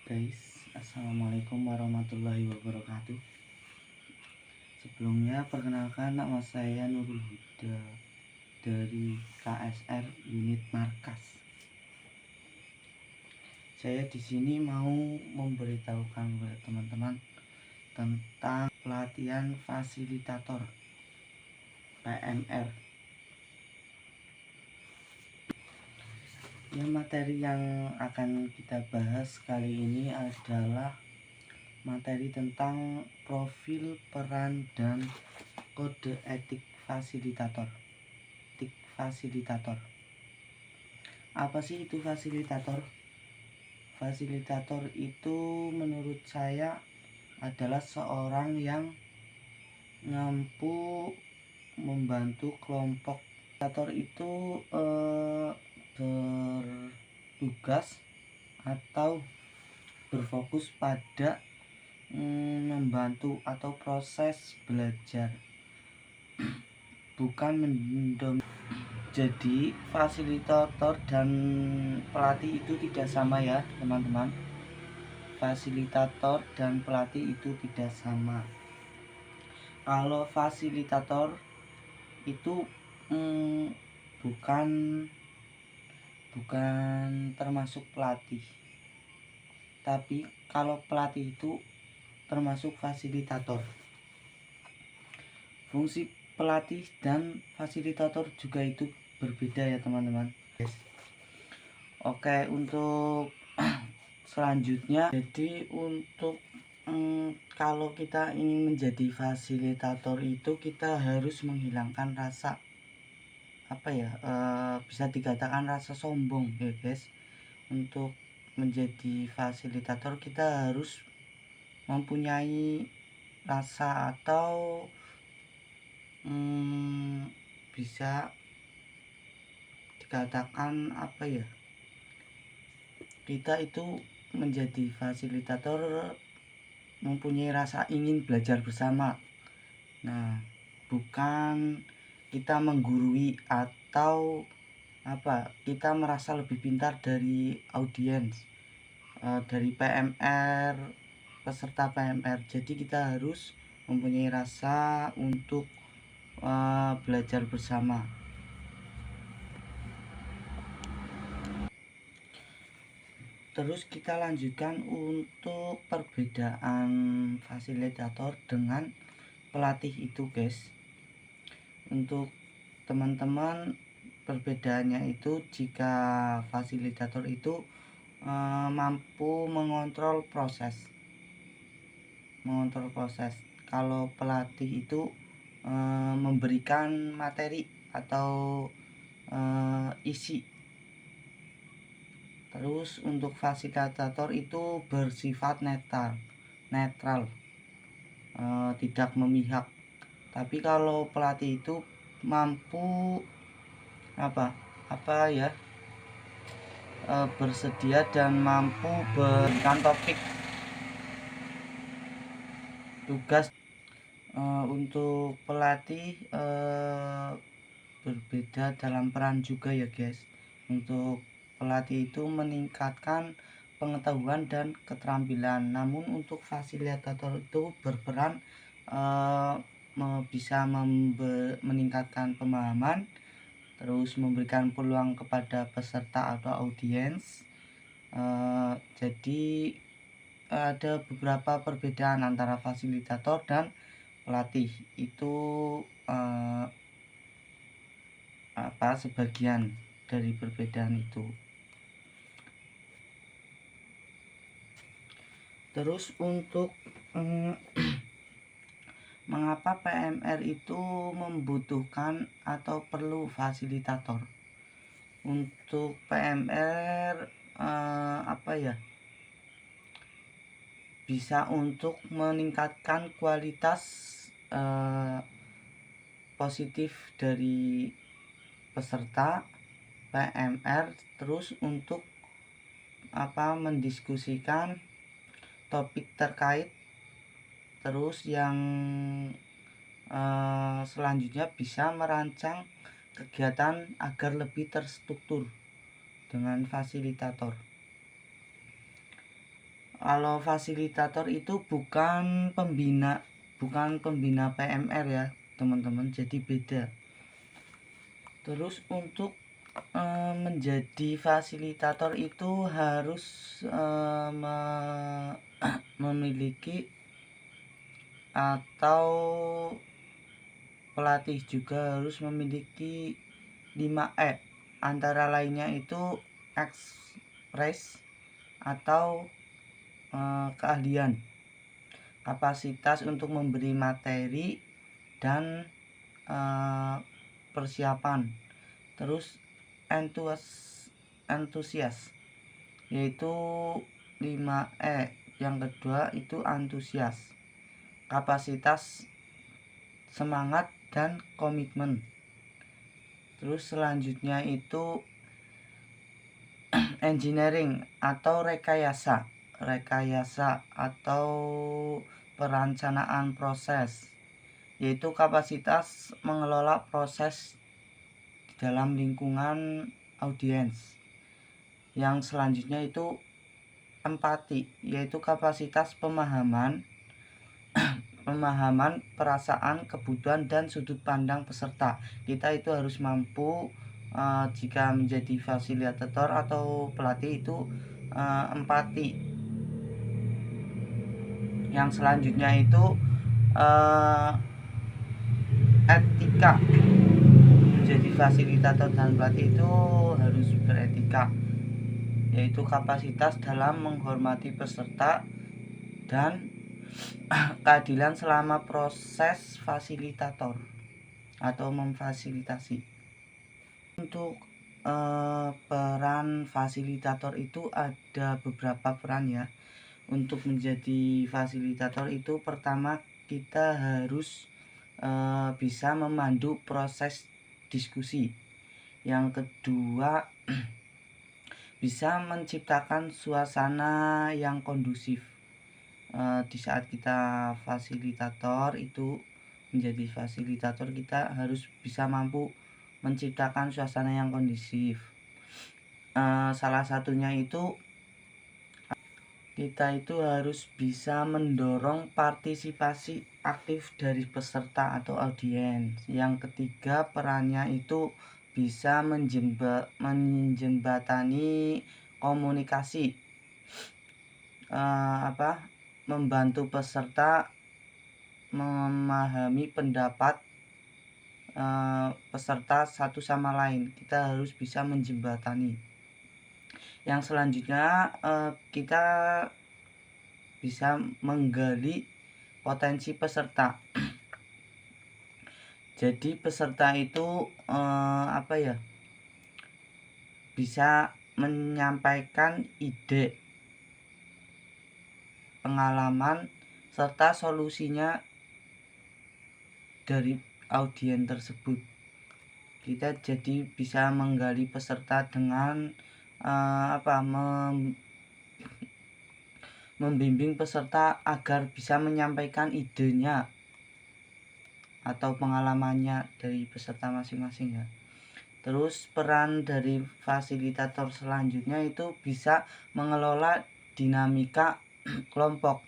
Guys, assalamualaikum warahmatullahi wabarakatuh. Sebelumnya perkenalkan, nama saya Nurul Huda dari KSR Unit Markas. Saya di sini mau memberitahukan kepada teman-teman tentang pelatihan fasilitator PMR. Materi yang akan kita bahas kali ini adalah materi tentang profil, peran, dan kode etik fasilitator. Apa sih itu fasilitator? Fasilitator itu menurut saya adalah seorang yang mampu membantu kelompok. Fasilitator itu bertugas atau berfokus pada membantu atau proses belajar, bukan mendom. Jadi fasilitator dan pelatih itu tidak sama ya teman-teman. Fasilitator dan pelatih itu tidak sama. Kalau fasilitator itu bukan termasuk pelatih, tapi kalau pelatih itu termasuk fasilitator. Fungsi pelatih dan fasilitator juga itu berbeda ya teman-teman. Oke, untuk selanjutnya, jadi untuk kalau kita ingin menjadi fasilitator itu kita harus menghilangkan rasa bisa dikatakan rasa sombong ya guys. Untuk menjadi fasilitator kita harus mempunyai rasa atau bisa dikatakan kita itu menjadi fasilitator mempunyai rasa ingin belajar bersama. Nah, bukan kita menggurui atau kita merasa lebih pintar dari audiens, dari PMR, peserta PMR. Jadi kita harus mempunyai rasa untuk belajar bersama. Terus kita lanjutkan untuk perbedaan fasilitator dengan pelatih itu guys. Untuk teman-teman, perbedaannya itu jika fasilitator itu mampu mengontrol proses. Kalau pelatih itu memberikan materi atau isi. Terus untuk fasilitator itu bersifat netral, tidak memihak. Tapi kalau pelatih itu mampu bersedia dan mampu berikan topik tugas. Untuk pelatih berbeda dalam peran juga ya guys. Untuk pelatih itu meningkatkan pengetahuan dan keterampilan, namun untuk fasilitator itu berperan bisa meningkatkan pemahaman, terus memberikan peluang kepada peserta atau audiens. Jadi ada beberapa perbedaan antara fasilitator dan pelatih itu sebagian dari perbedaan itu. Terus untuk mengapa PMR itu membutuhkan atau perlu fasilitator? Untuk PMR bisa untuk meningkatkan kualitas positif dari peserta PMR, terus untuk mendiskusikan topik terkait, terus yang selanjutnya bisa merancang kegiatan agar lebih terstruktur dengan fasilitator. Kalau fasilitator itu bukan pembina PMR ya teman-teman, jadi beda. Terus untuk menjadi fasilitator itu harus memiliki atau pelatih juga harus memiliki 5E, antara lainnya itu ekspres atau keahlian, kapasitas untuk memberi materi dan persiapan. Terus antusias, yaitu 5E. Yang kedua itu antusias, kapasitas, semangat dan komitmen. Terus selanjutnya itu engineering atau rekayasa atau perencanaan proses, yaitu kapasitas mengelola proses di dalam lingkungan audiens. Yang selanjutnya itu empati, yaitu kapasitas pemahaman perasaan, kebutuhan dan sudut pandang peserta. Kita itu harus mampu jika menjadi fasilitator atau pelatih itu empati. Yang selanjutnya itu etika. Menjadi fasilitator dan pelatih itu harus beretika, yaitu kapasitas dalam menghormati peserta dan keadilan selama proses fasilitator atau memfasilitasi. Untuk peran fasilitator itu ada beberapa peran ya. Untuk menjadi fasilitator itu pertama kita harus bisa memandu proses diskusi. Yang kedua bisa menciptakan suasana yang kondusif. Di saat kita fasilitator itu menjadi fasilitator, kita harus bisa mampu menciptakan suasana yang kondusif. Salah satunya itu kita itu harus bisa mendorong partisipasi aktif dari peserta atau audiens. Yang ketiga perannya itu bisa menjembatani komunikasi, membantu peserta memahami pendapat peserta satu sama lain. Kita harus bisa menjembatani. Yang selanjutnya kita bisa menggali potensi peserta. Jadi peserta itu bisa menyampaikan ide, pengalaman serta solusinya dari audiens tersebut. Kita jadi bisa menggali peserta dengan membimbing peserta agar bisa menyampaikan idenya atau pengalamannya dari peserta masing-masing ya. Terus peran dari fasilitator selanjutnya itu bisa mengelola dinamika kelompok.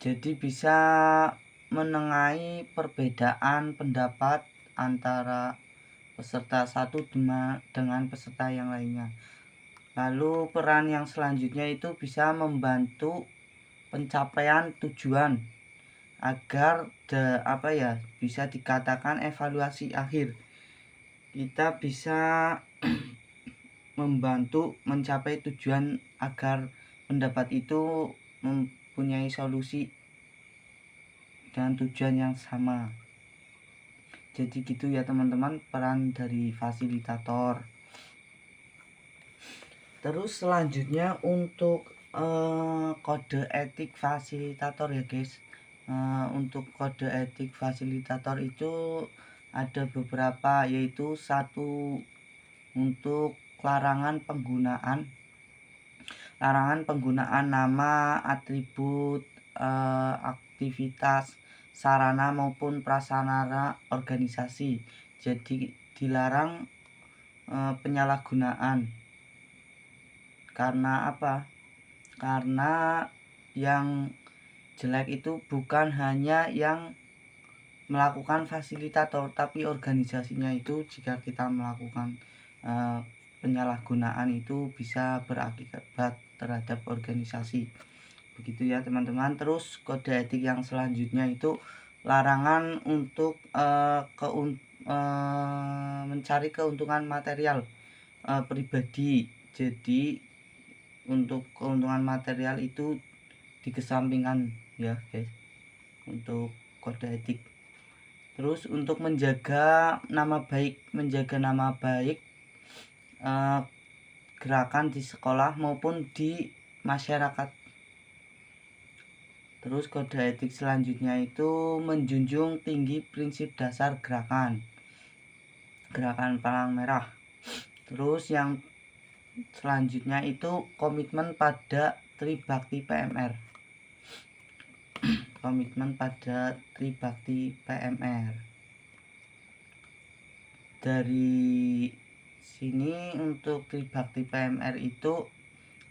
Jadi bisa menengahi perbedaan pendapat antara peserta satu dengan peserta yang lainnya. Lalu peran yang selanjutnya itu bisa membantu pencapaian tujuan agar bisa dikatakan evaluasi akhir. Kita bisa membantu mencapai tujuan agar pendapat itu mempunyai solusi dengan tujuan yang sama. Jadi gitu ya teman-teman peran dari fasilitator. Terus selanjutnya untuk kode etik fasilitator ya guys. Untuk kode etik fasilitator itu ada beberapa, yaitu satu untuk larangan penggunaan nama, atribut, aktivitas, sarana maupun prasarana organisasi. Jadi dilarang penyalahgunaan. Karena karena yang jelek itu bukan hanya yang melakukan fasilitator, tapi organisasinya itu jika kita melakukan penyalahgunaan itu bisa berakibat terhadap organisasi. Begitu ya teman-teman. Terus kode etik yang selanjutnya itu larangan untuk mencari keuntungan material pribadi. Jadi untuk keuntungan material itu dikesampingkan ya guys untuk kode etik. Terus untuk menjaga nama baik gerakan di sekolah maupun di masyarakat. Terus kode etik selanjutnya itu menjunjung tinggi prinsip dasar gerakan palang merah. Terus yang selanjutnya itu komitmen pada Tribakti PMR. Komitmen pada Tribakti PMR. Dari sini untuk Tribakti PMR itu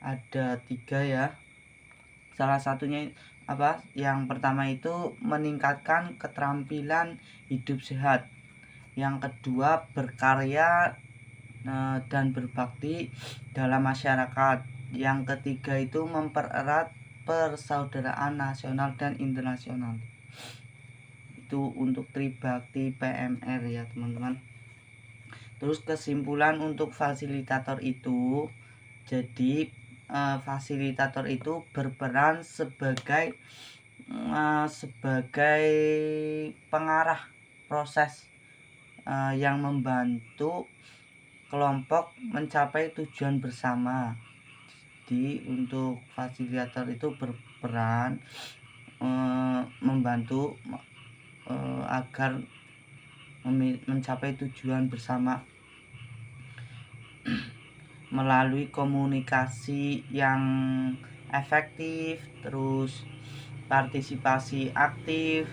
ada 3 ya. Salah satunya apa? Yang pertama itu meningkatkan keterampilan hidup sehat. Yang kedua berkarya dan berbakti dalam masyarakat. Yang ketiga itu mempererat persaudaraan nasional dan internasional. Itu untuk Tribakti PMR ya teman-teman. Terus kesimpulan untuk fasilitator itu, jadi fasilitator itu berperan sebagai pengarah proses yang membantu kelompok mencapai tujuan bersama. Jadi untuk fasilitator itu berperan membantu agar mencapai tujuan bersama melalui komunikasi yang efektif, terus partisipasi aktif,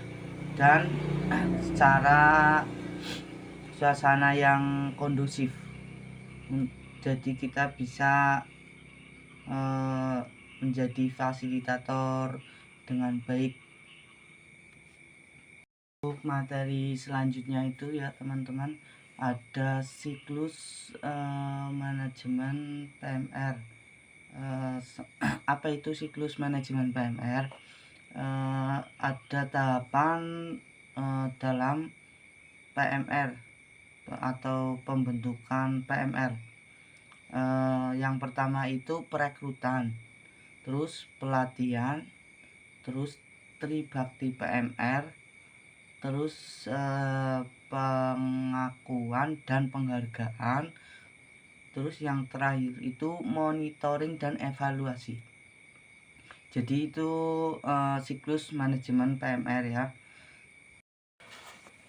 dan secara suasana yang kondusif. Jadi kita bisa menjadi fasilitator dengan baik. Untuk materi selanjutnya itu ya teman-teman, ada siklus manajemen PMR. Apa itu siklus manajemen PMR? Ada tahapan dalam PMR atau pembentukan PMR. Yang pertama itu perekrutan, terus pelatihan, terus Tribakti PMR, terus pengakuan dan penghargaan, terus yang terakhir itu monitoring dan evaluasi. Jadi itu siklus manajemen PMR ya.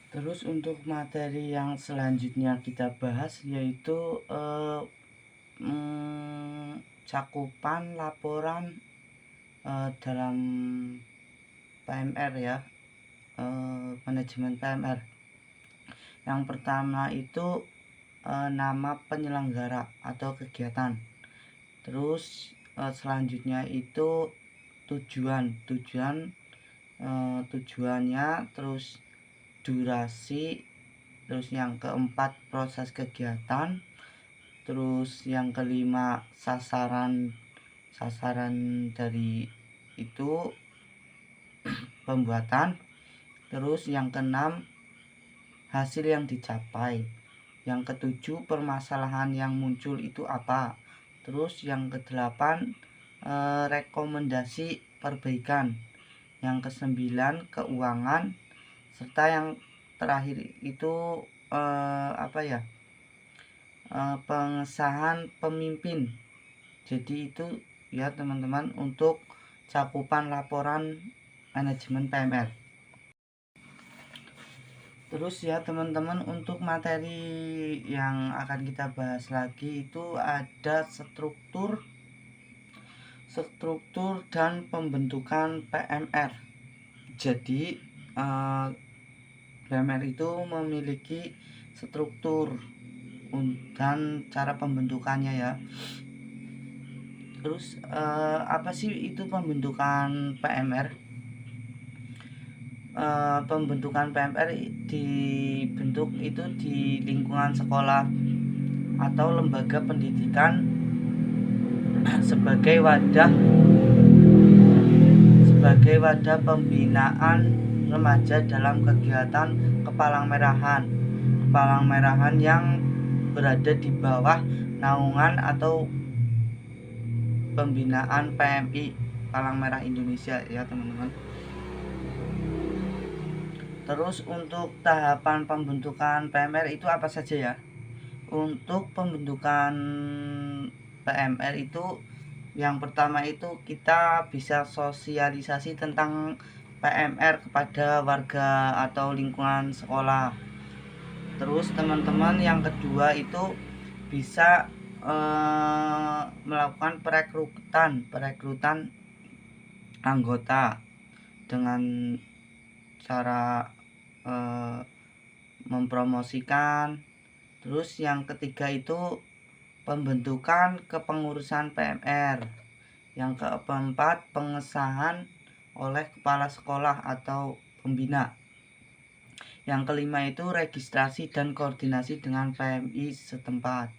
Terus untuk materi yang selanjutnya kita bahas yaitu cakupan laporan dalam PMR ya, manajemen PMR. Yang pertama itu nama penyelenggara atau kegiatan. Terus selanjutnya itu tujuannya, terus durasi, terus yang keempat proses kegiatan, terus yang kelima sasaran dari itu pembuatan, terus yang keenam hasil yang dicapai, yang ketujuh permasalahan yang muncul itu apa, terus yang kedelapan rekomendasi perbaikan, yang kesembilan keuangan, serta yang terakhir itu pengesahan pemimpin. Jadi itu ya teman-teman untuk cakupan laporan manajemen PMR. Terus ya teman-teman, untuk materi yang akan kita bahas lagi itu ada struktur dan pembentukan PMR. Jadi PMR itu memiliki struktur dan cara pembentukannya ya. Terus apa sih itu pembentukan PMR? Pembentukan PMR dibentuk itu di lingkungan sekolah atau lembaga pendidikan sebagai wadah pembinaan remaja dalam kegiatan kepalang merahan yang berada di bawah naungan atau pembinaan PMI, Palang Merah Indonesia ya teman-teman. Terus untuk tahapan pembentukan PMR itu apa saja ya? Untuk pembentukan PMR itu yang pertama itu kita bisa sosialisasi tentang PMR kepada warga atau lingkungan sekolah. Terus teman-teman yang kedua itu bisa melakukan perekrutan anggota dengan cara mempromosikan. Terus yang ketiga itu pembentukan kepengurusan PMR. Yang keempat pengesahan oleh kepala sekolah atau pembina. Yang kelima itu registrasi dan koordinasi dengan PMI setempat.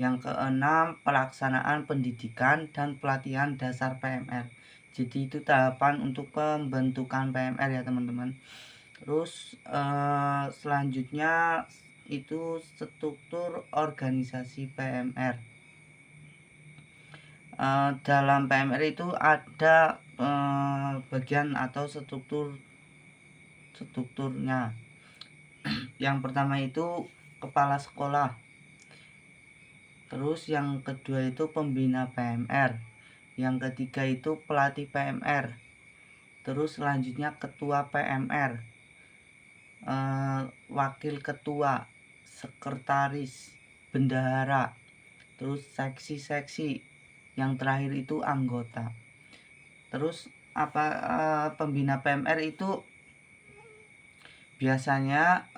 Yang keenam pelaksanaan pendidikan dan pelatihan dasar PMR. Jadi itu tahapan untuk pembentukan PMR ya teman-teman. Terus selanjutnya itu struktur organisasi PMR. Dalam PMR itu ada bagian atau strukturnya. Yang pertama itu kepala sekolah. Terus yang kedua itu pembina PMR. Yang ketiga itu pelatih PMR. Terus selanjutnya ketua PMR, wakil ketua, sekretaris, bendahara, terus seksi-seksi, yang terakhir itu anggota. Terus pembina PMR itu biasanya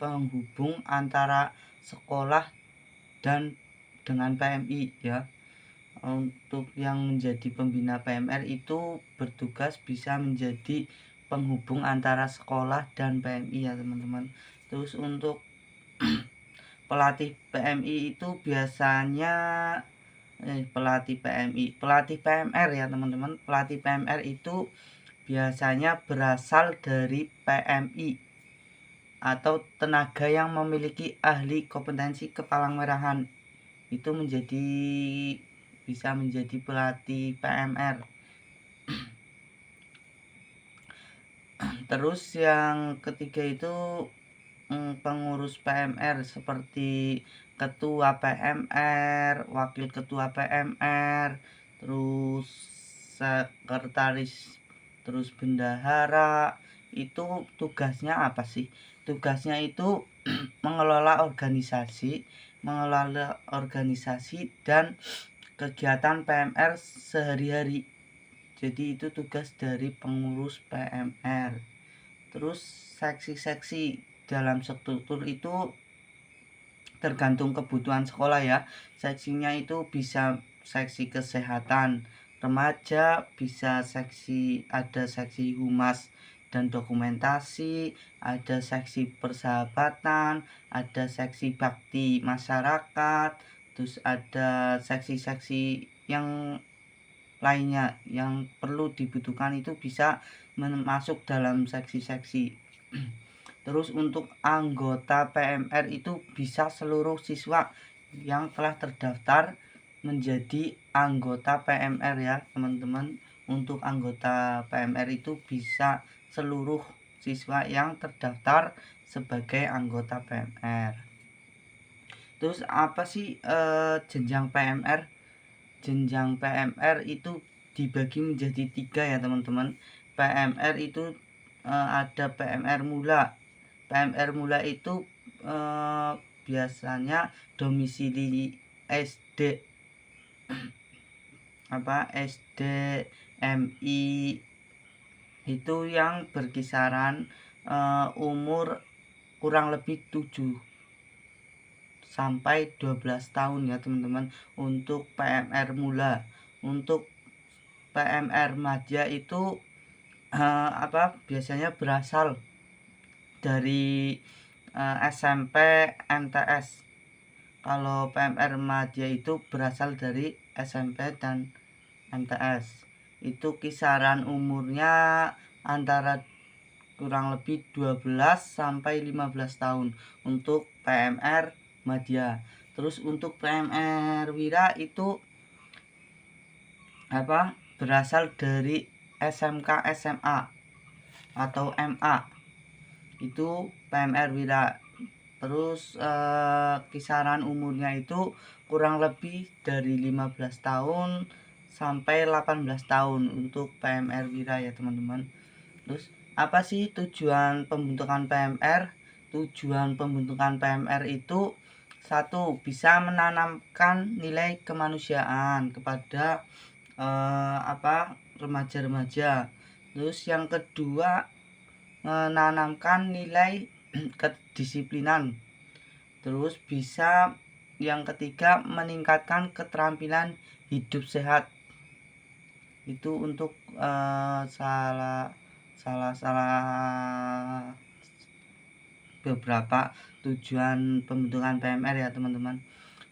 penghubung antara sekolah dan dengan PMI ya. Untuk yang menjadi pembina PMR itu bertugas bisa menjadi penghubung antara sekolah dan PMI ya teman-teman. Terus untuk pelatih PMI itu biasanya pelatih PMR ya teman-teman. Pelatih PMR itu biasanya berasal dari PMI atau tenaga yang memiliki ahli kompetensi kepalang merahan. Itu bisa menjadi pelatih PMR. Terus yang ketiga itu pengurus PMR seperti ketua PMR, wakil ketua PMR, terus sekretaris, terus bendahara. Itu tugasnya apa sih? Tugasnya itu mengelola organisasi dan kegiatan PMR sehari-hari. Jadi itu tugas dari pengurus PMR. Terus seksi-seksi dalam struktur itu tergantung kebutuhan sekolah ya. Seksinya itu bisa seksi kesehatan remaja, bisa ada seksi humas dan dokumentasi, ada seksi persahabatan, ada seksi bakti masyarakat, terus ada seksi-seksi yang lainnya yang perlu dibutuhkan itu bisa masuk dalam seksi-seksi. Terus untuk anggota PMR itu bisa seluruh siswa yang telah terdaftar menjadi anggota PMR ya teman-teman. Untuk anggota PMR itu bisa seluruh siswa yang terdaftar sebagai anggota PMR. Terus apa sih jenjang PMR? Jenjang PMR itu dibagi menjadi 3 ya teman-teman. PMR itu ada PMR mula. PMR mula itu biasanya domisili SD SDMI itu yang berkisaran umur kurang lebih 7 sampai 12 tahun ya teman-teman untuk PMR mula. Untuk PMR madya itu biasanya berasal dari SMP MTS. Kalau PMR madya itu berasal dari SMP dan MTS. Itu kisaran umurnya antara kurang lebih 12 sampai 15 tahun untuk PMR madya. Terus untuk PMR wira itu berasal dari SMK SMA atau MA. Itu PMR wira. Terus kisaran umurnya itu kurang lebih dari 15 tahun sampai 18 tahun untuk PMR wira ya teman-teman. Terus apa sih tujuan pembentukan PMR? Tujuan pembentukan PMR itu satu, bisa menanamkan nilai kemanusiaan kepada remaja-remaja. Terus yang kedua, menanamkan nilai kedisiplinan. Terus bisa yang ketiga, meningkatkan keterampilan hidup sehat. Itu untuk salah beberapa tujuan pembentukan PMR ya teman-teman.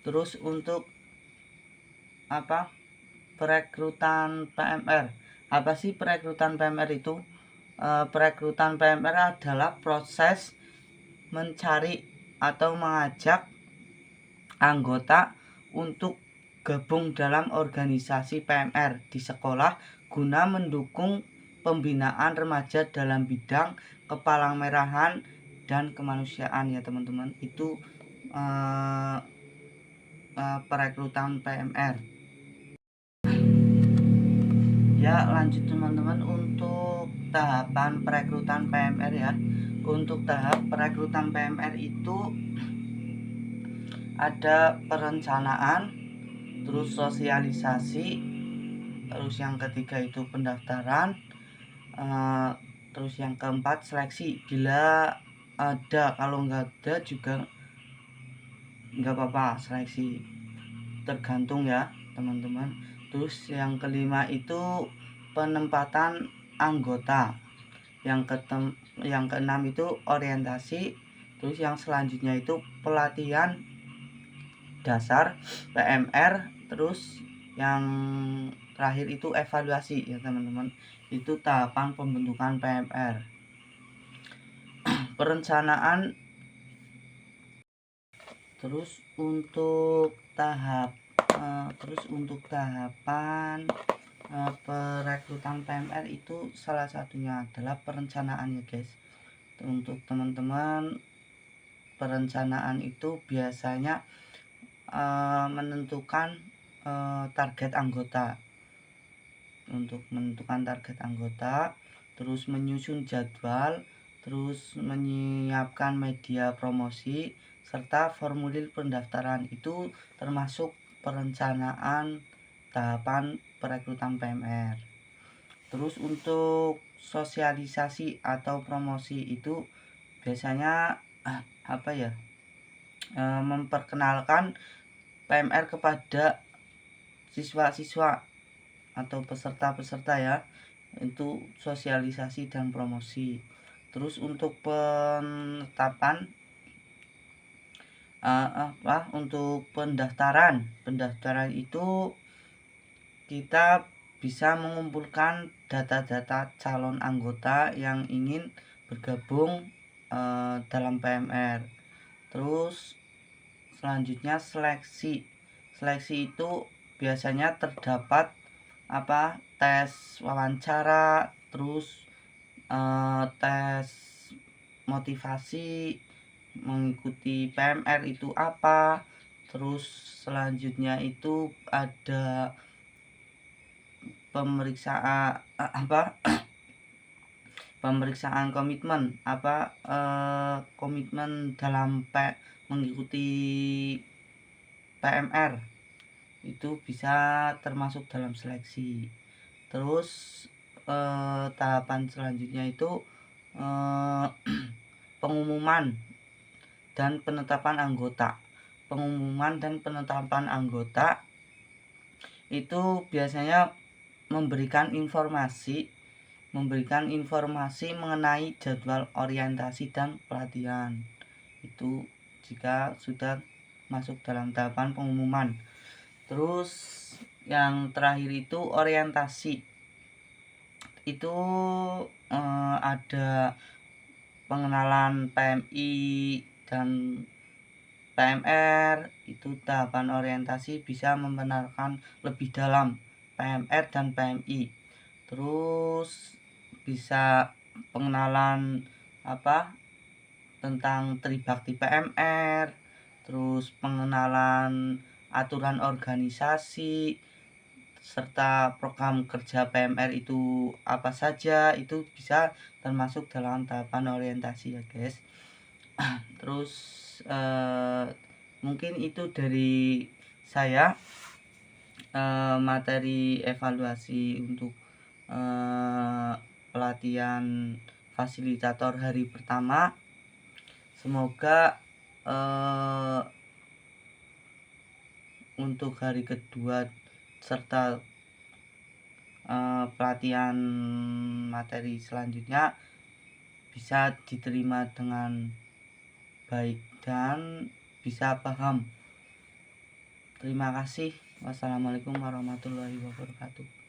Terus untuk perekrutan PMR. Apa sih perekrutan PMR itu? Perekrutan PMR adalah proses mencari atau mengajak anggota untuk gabung dalam organisasi PMR di sekolah guna mendukung pembinaan remaja dalam bidang kepalang-merahan dan kemanusiaan ya teman-teman. Itu perekrutan PMR. Ya, lanjut teman-teman untuk tahapan perekrutan PMR ya. Untuk tahap perekrutan PMR itu ada perencanaan, terus sosialisasi, terus yang ketiga itu pendaftaran, terus yang keempat seleksi. Bila ada, kalau nggak ada juga nggak apa-apa, seleksi tergantung ya teman-teman. Terus yang kelima itu penempatan anggota. Yang keenam itu orientasi. Terus yang selanjutnya itu pelatihan dasar PMR. Terus yang terakhir itu evaluasi ya teman-teman. Itu tahapan pembentukan PMR. Perencanaan. Terus untuk tahapan perekrutan PMR itu salah satunya adalah perencanaan ya guys. Untuk teman-teman, perencanaan itu biasanya menentukan target anggota. Untuk menentukan target anggota, terus menyusun jadwal, terus menyiapkan media promosi serta formulir pendaftaran. Itu termasuk perencanaan tahapan perekrutan PMR. Terus untuk sosialisasi atau promosi itu biasanya memperkenalkan PMR kepada siswa-siswa atau peserta-peserta ya. Itu sosialisasi dan promosi. Terus untuk penetapan untuk pendaftaran itu kita bisa mengumpulkan data-data calon anggota yang ingin bergabung dalam PMR. Terus selanjutnya seleksi itu biasanya terdapat tes wawancara, terus tes motivasi mengikuti PMR itu apa. Terus selanjutnya itu ada pemeriksaan komitmen komitmen dalam mengikuti PMR. Itu bisa termasuk dalam seleksi. Terus tahapan selanjutnya itu pengumuman dan penetapan anggota. pengumuman dan penetapan anggota itu biasanya memberikan informasi mengenai jadwal orientasi dan pelatihan. Itu jika sudah masuk dalam tahapan pengumuman. Terus yang terakhir itu orientasi. Itu ada pengenalan PMI dan PMR. Itu tahapan orientasi bisa membenarkan lebih dalam PMR dan PMI. Terus bisa pengenalan tentang Tribakti PMR, terus pengenalan aturan organisasi serta program kerja PMR itu apa saja, itu bisa termasuk dalam tahapan orientasi ya guys. Terus mungkin itu dari saya, materi evaluasi untuk pelatihan fasilitator hari pertama. Semoga untuk hari kedua serta pelatihan materi selanjutnya bisa diterima dengan baik dan bisa paham. Terima kasih. Wassalamualaikum warahmatullahi wabarakatuh.